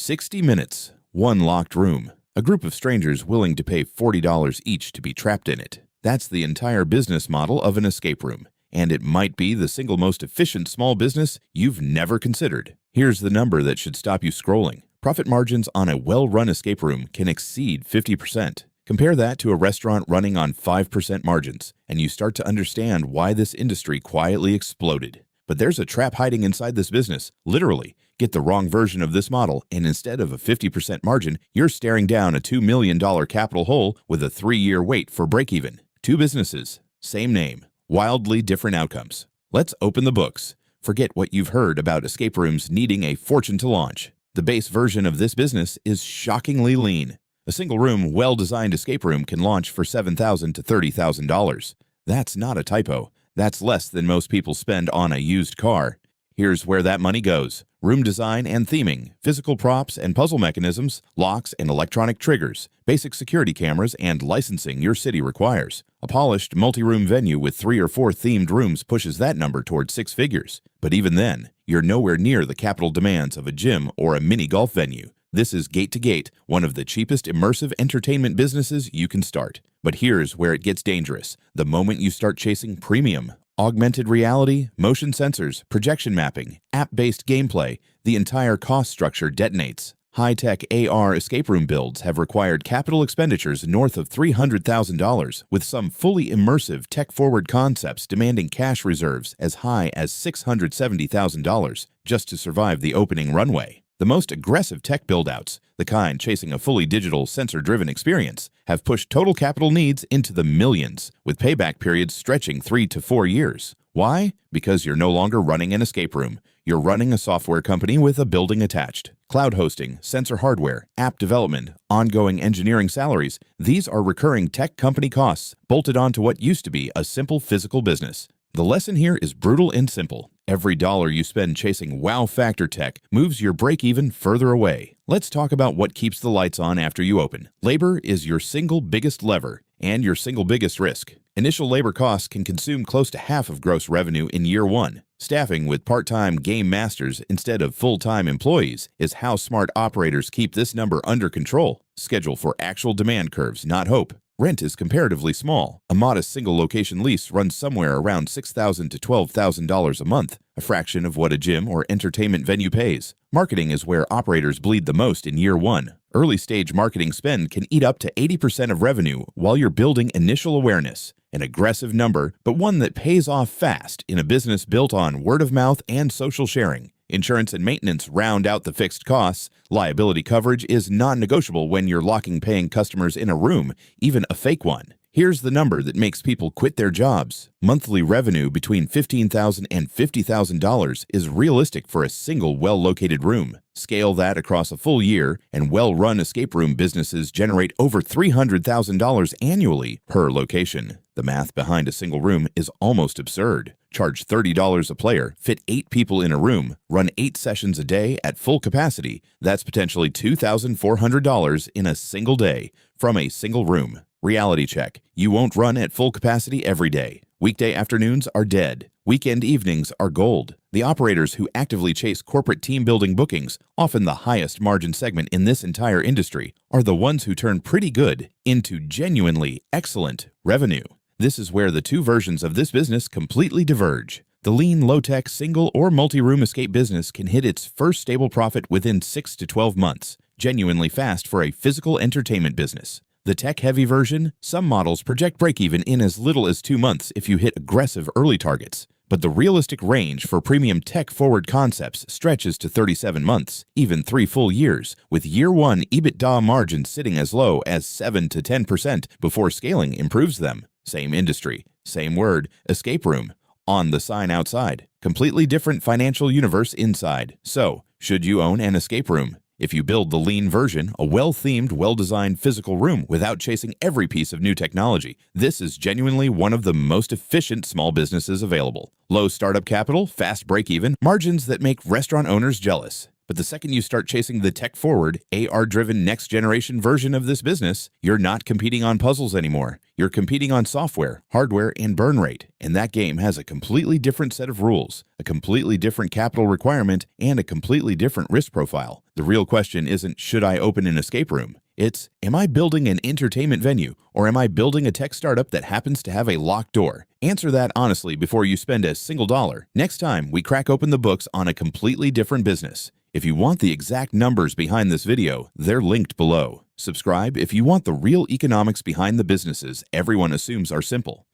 60 minutes, one locked room, a group of strangers willing to pay $40 each to be trapped in it. That's the entire business model of an escape room, and it might be the single most efficient small business you've never considered. Here's the number that should stop you scrolling. Profit margins on a well-run escape room can exceed 50%. Compare that to a restaurant running on 5% margins, and you start to understand why this industry quietly exploded. But there's a trap hiding inside this business, literally. Get the wrong version of this model, and instead of a 50% margin, you're staring down a $2 million capital hole with a 3-year wait for break-even. Two businesses, same name, wildly different outcomes. Let's open the books. Forget what you've heard about escape rooms needing a fortune to launch. The base version of this business is shockingly lean. A single-room, well-designed escape room can launch for $7,000 to $30,000. That's not a typo. That's less than most people spend on a used car. Here's where that money goes. Room design and theming, physical props and puzzle mechanisms, locks and electronic triggers, basic security cameras, and licensing your city requires. A polished, multi-room venue with 3 or 4 themed rooms pushes that number toward 6 figures. But even then, you're nowhere near the capital demands of a gym or a mini golf venue. This is gate to gate, one of the cheapest immersive entertainment businesses you can start. But here's where it gets dangerous. The moment you start chasing premium, augmented reality, motion sensors, projection mapping, app-based gameplay, the entire cost structure detonates. High-tech AR escape room builds have required capital expenditures north of $300,000, with some fully immersive tech-forward concepts demanding cash reserves as high as $670,000 just to survive the opening runway. The most aggressive tech build-outs, the kind chasing a fully digital, sensor-driven experience, have pushed total capital needs into the millions, with payback periods stretching 3 to 4 years. Why? Because you're no longer running an escape room. You're running a software company with a building attached. Cloud hosting, sensor hardware, app development, ongoing engineering salaries, these are recurring tech company costs bolted onto what used to be a simple physical business. The lesson here is brutal and simple. Every dollar you spend chasing wow factor tech moves your break-even further away. Let's talk about what keeps the lights on after you open. Labor is your single biggest lever and your single biggest risk. Initial labor costs can consume close to half of gross revenue in year 1. Staffing with part-time game masters instead of full-time employees is how smart operators keep this number under control. Schedule for actual demand curves, not hope. Rent is comparatively small. A modest single-location lease runs somewhere around $6,000 to $12,000 a month, a fraction of what a gym or entertainment venue pays. Marketing is where operators bleed the most in year 1. Early-stage marketing spend can eat up to 80% of revenue while you're building initial awareness. An aggressive number, but one that pays off fast in a business built on word of mouth and social sharing. Insurance and maintenance round out the fixed costs. Liability coverage is non-negotiable when you're locking paying customers in a room, even a fake one. Here's the number that makes people quit their jobs. Monthly revenue between $15,000 and $50,000 is realistic for a single well-located room. Scale that across a full year, and well-run escape room businesses generate over $300,000 annually per location. The math behind a single room is almost absurd. Charge $30 a player, fit 8 people in a room, run 8 sessions a day at full capacity. That's potentially $2,400 in a single day from a single room. Reality check. You won't run at full capacity every day. Weekday afternoons are dead. Weekend evenings are gold. The operators who actively chase corporate team-building bookings, often the highest margin segment in this entire industry, are the ones who turn pretty good into genuinely excellent revenue. This is where the two versions of this business completely diverge. The lean, low-tech, single or multi-room escape business can hit its first stable profit within 6 to 12 months, genuinely fast for a physical entertainment business. The tech-heavy version, some models project break-even in as little as 2 months if you hit aggressive early targets. But the realistic range for premium tech-forward concepts stretches to 37 months, even 3 full years, with year 1 EBITDA margins sitting as low as 7 to 10% before scaling improves them. Same industry, same word, escape room, on the sign outside. Completely different financial universe inside. So, should you own an escape room? If you build the lean version, a well-themed, well-designed physical room without chasing every piece of new technology, this is genuinely one of the most efficient small businesses available. Low startup capital, fast break-even, margins that make restaurant owners jealous. But the second you start chasing the tech-forward, AR-driven next-generation version of this business, you're not competing on puzzles anymore. You're competing on software, hardware, and burn rate. And that game has a completely different set of rules, a completely different capital requirement, and a completely different risk profile. The real question isn't, should I open an escape room? It's, am I building an entertainment venue, or am I building a tech startup that happens to have a locked door? Answer that honestly before you spend a single dollar. Next time, we crack open the books on a completely different business. If you want the exact numbers behind this video, they're linked below. Subscribe if you want the real economics behind the businesses everyone assumes are simple.